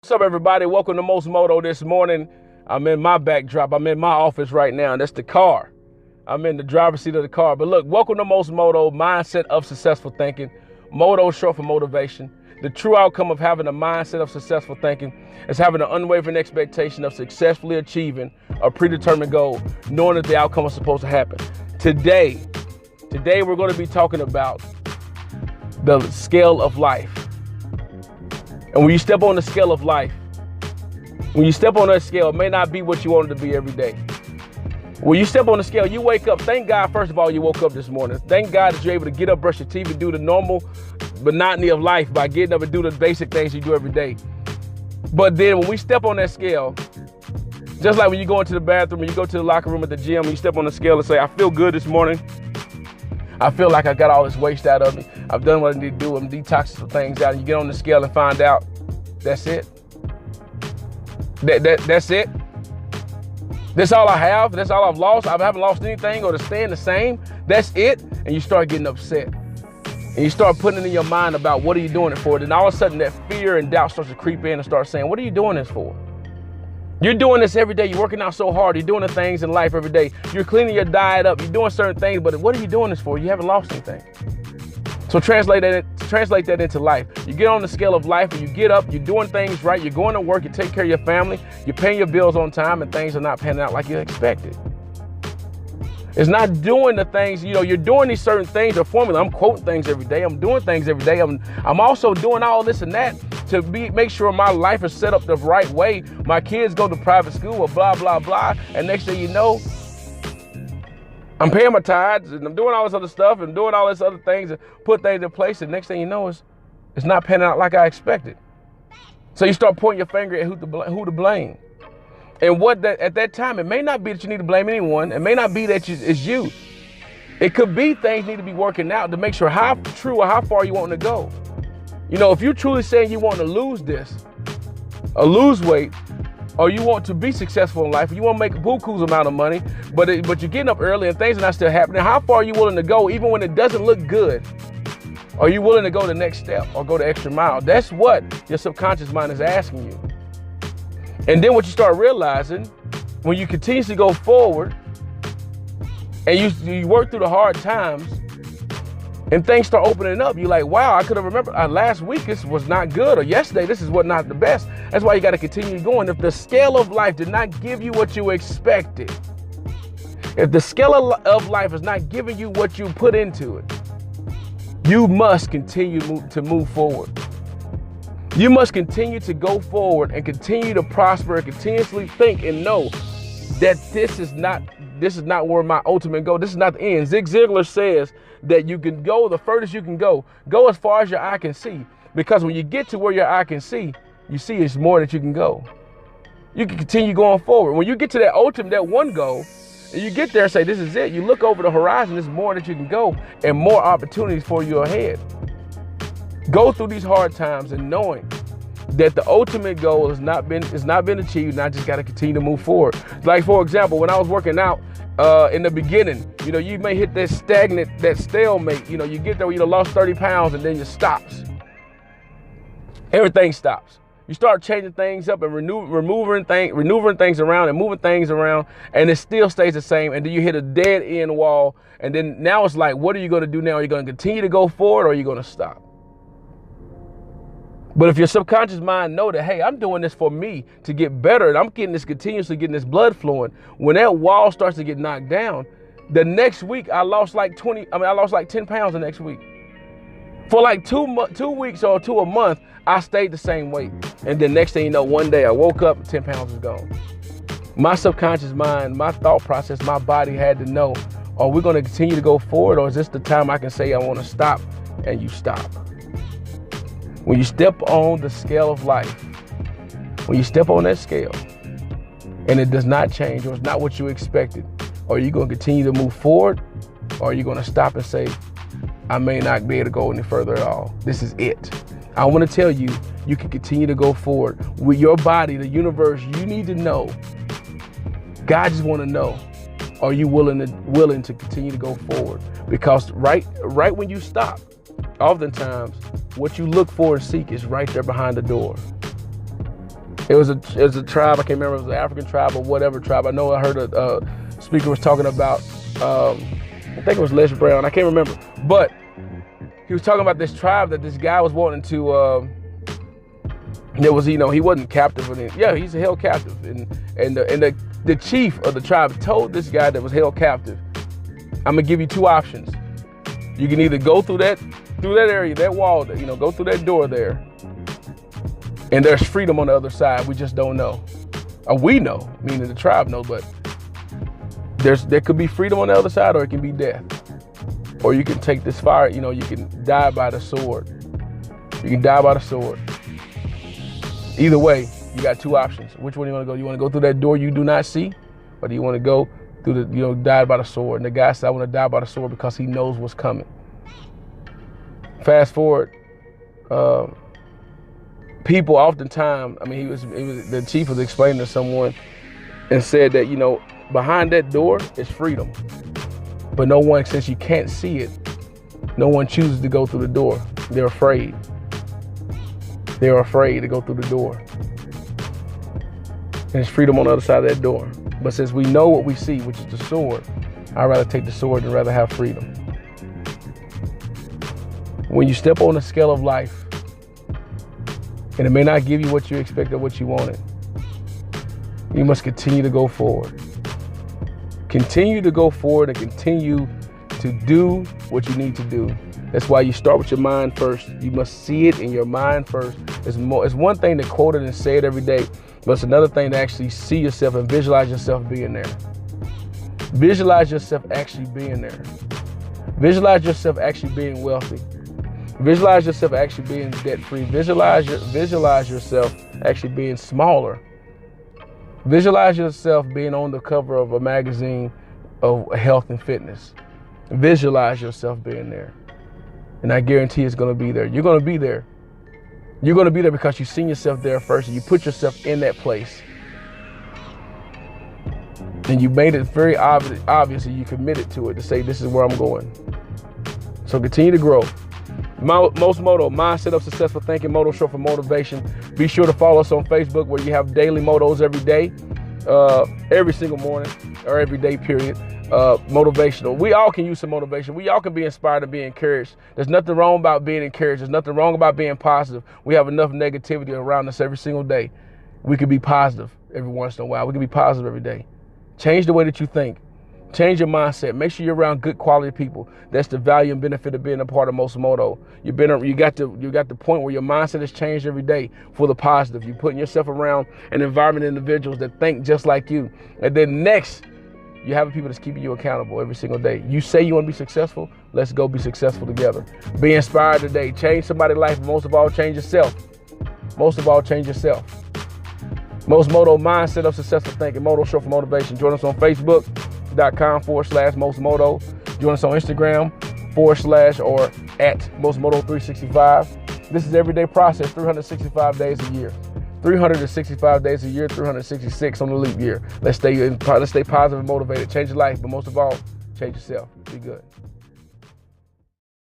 What's up, everybody? Welcome to Most Moto this morning. I'm in my backdrop. I'm in my office right now, and that's the car. I'm in the driver's seat of the car. But look, welcome to Most Moto, mindset of successful thinking. Moto is short for motivation. The true outcome of having a mindset of successful thinking is having an unwavering expectation of successfully achieving a predetermined goal, knowing that the outcome is supposed to happen. Today we're going to be talking about the scale of life. And when you step on the scale of life, when you step on that scale, it may not be what you want it to be every day. When you step on the scale, you wake up. Thank God, first of all, you woke up this morning. Thank God that you're able to get up, brush your teeth, and do the normal monotony of life by getting up and do the basic things you do every day. But then when we step on that scale, just like when you go into the bathroom and you go to the locker room at the gym and you step on the scale and say, I feel good this morning. I feel like I got all this waste out of me. I've done what I need to do. I'm detoxing some things out. And you get on the scale and find out that's it. That's it. That's all I have. That's all I've lost. I haven't lost anything or to staying the same. That's it. And you start getting upset. And you start putting it in your mind about what are you doing it for. Then all of a sudden that fear and doubt starts to creep in and start saying, what are you doing this for? You're doing this every day. You're working out so hard. You're doing the things in life every day. You're cleaning your diet up. You're doing certain things, but what are you doing this for? You haven't lost anything. So translate that into life. You get on the scale of life and you get up, you're doing things right. You're going to work, you take care of your family, you're paying your bills on time, and things are not panning out like you expected. It's not doing the things, you're doing these certain things, or formula. I'm quoting things every day. I'm doing things every day. I'm also doing all this and that to make sure my life is set up the right way. My kids go to private school or blah, blah, blah. And next thing you know, I'm paying my tithes and I'm doing all this other stuff and doing all this other things and put things in place. And next thing you know, it's not panning out like I expected. So you start pointing your finger at who to blame. And at that time, it may not be that you need to blame anyone. It may not be that it's you. It could be things need to be working out to make sure how true or how far you want to go. If you're truly saying you want to lose this or lose weight, or you want to be successful in life, or you want to make a buku's amount of money, but you're getting up early and things are not still happening, how far are you willing to go even when it doesn't look good? Are you willing to go the next step or go the extra mile? That's what your subconscious mind is asking you. And then what you start realizing, when you continuously go forward and you work through the hard times and things start opening up, you're like, wow, I could have remembered last week this was not good, or yesterday this is not the best. That's why you got to continue going. If the scale of life did not give you what you expected, if the scale of life is not giving you what you put into it, you must continue to move forward. You must continue to go forward and continue to prosper and continuously think and know that this is not where my ultimate goal. This is not the end. Zig Ziglar says that you can go the furthest you can go as far as your eye can see. Because when you get to where your eye can see, you see it's more that you can go. You can continue going forward. When you get to that one goal, and you get there and say, this is it, you look over the horizon, there's more that you can go and more opportunities for you ahead. Go through these hard times and knowing that the ultimate goal has not been achieved, and I just got to continue to move forward. Like, for example, when I was working out in the beginning, you may hit that stalemate. You get there where you lost 30 pounds and then it stops. Everything stops. You start changing things up and removing things around and moving things around, and it still stays the same. And then you hit a dead end wall, and then now it's like, what are you going to do now? Are you going to continue to go forward, or are you going to stop? But if your subconscious mind know that, hey, I'm doing this for me to get better, and I'm continuously getting this blood flowing, when that wall starts to get knocked down, the next week I lost like 10 pounds the next week. For like 2 weeks or a month, I stayed the same weight. And then next thing you know, one day I woke up and 10 pounds was gone. My subconscious mind, my thought process, my body had to know, are we going to continue to go forward, or is this the time I can say I want to stop, and you stop? When you step on the scale of life, when you step on that scale and it does not change, or it's not what you expected, are you going to continue to move forward, or are you going to stop and say, I may not be able to go any further at all. This is it. I want to tell you, you can continue to go forward with your body, the universe. You need to know. God just want to know, are you willing to continue to go forward? Because right when you stop, oftentimes what you look for and seek is right there behind the door. It was a tribe. I can't remember if it was an African tribe or whatever tribe. I know I heard a speaker was talking about, I think it was Les Brown. I can't remember. But he was talking about this tribe that this guy was wanting to, there was, he wasn't captive. He's held captive. And the chief of the tribe told this guy that was held captive, I'm going to give you two options. You can either go through that area, that wall, go through that door there, and there's freedom on the other side. We just don't know. Or we know, meaning the tribe knows, but there could be freedom on the other side, or it can be death. Or you can take this fire, you can die by the sword. You can die by the sword. Either way, you got two options. Which one do you want to go? You want to go through that door you do not see? Or do you want to go through die by the sword? And the guy said, I want to die by the sword because he knows what's coming. Fast forward, people oftentimes, the chief was explaining to someone and said that, behind that door is freedom. But no one, since you can't see it, no one chooses to go through the door. They're afraid. They're afraid to go through the door. And there's freedom on the other side of that door. But since we know what we see, which is the sword, I'd rather take the sword than rather have freedom. When you step on the scale of life, and it may not give you what you expected or what you wanted, you must continue to go forward. Continue to go forward and continue to do what you need to do. That's why you start with your mind first. You must see it in your mind first. It's one thing to quote it and say it every day, but it's another thing to actually see yourself and visualize yourself being there. Visualize yourself actually being there. Visualize yourself actually being wealthy. Visualize yourself actually being debt-free. Visualize yourself actually being smaller. Visualize yourself being on the cover of a magazine of health and fitness. Visualize yourself being there. And I guarantee it's going to be there. You're going to be there. You're going to be there because you've seen yourself there first and you put yourself in that place. And you made it very obvious and you committed to it to say, this is where I'm going. So continue to grow. Most Moto, Mindset of Successful Thinking, Moto short for motivation. Be sure to follow us on Facebook where you have daily motos every day, every single morning or every day period. Motivational. We all can use some motivation. We all can be inspired and be encouraged. There's nothing wrong about being encouraged. There's nothing wrong about being positive. We have enough negativity around us every single day. We can be positive every once in a while. We can be positive every day. Change the way that you think. Change your mindset. Make sure you're around good quality people. That's the value and benefit of being a part of Moto. You got the point where your mindset has changed every day for the positive. You're putting yourself around an environment of individuals that think just like you. And then next, you have people that's keeping you accountable every single day. You say you want to be successful, let's go be successful together. Be inspired today. Change somebody's life, but most of all, change yourself. Most of all, change yourself. Most Moto, Mindset of Successful Thinking, Moto short for motivation. Join us on Facebook.com/Most Moto. Join us on Instagram / or at Most Moto 365. This is everyday process, 365 days a year. 365 days a year, 366 on the leap year. Let's stay positive and motivated. Change your life, but most of all, change yourself. Be good.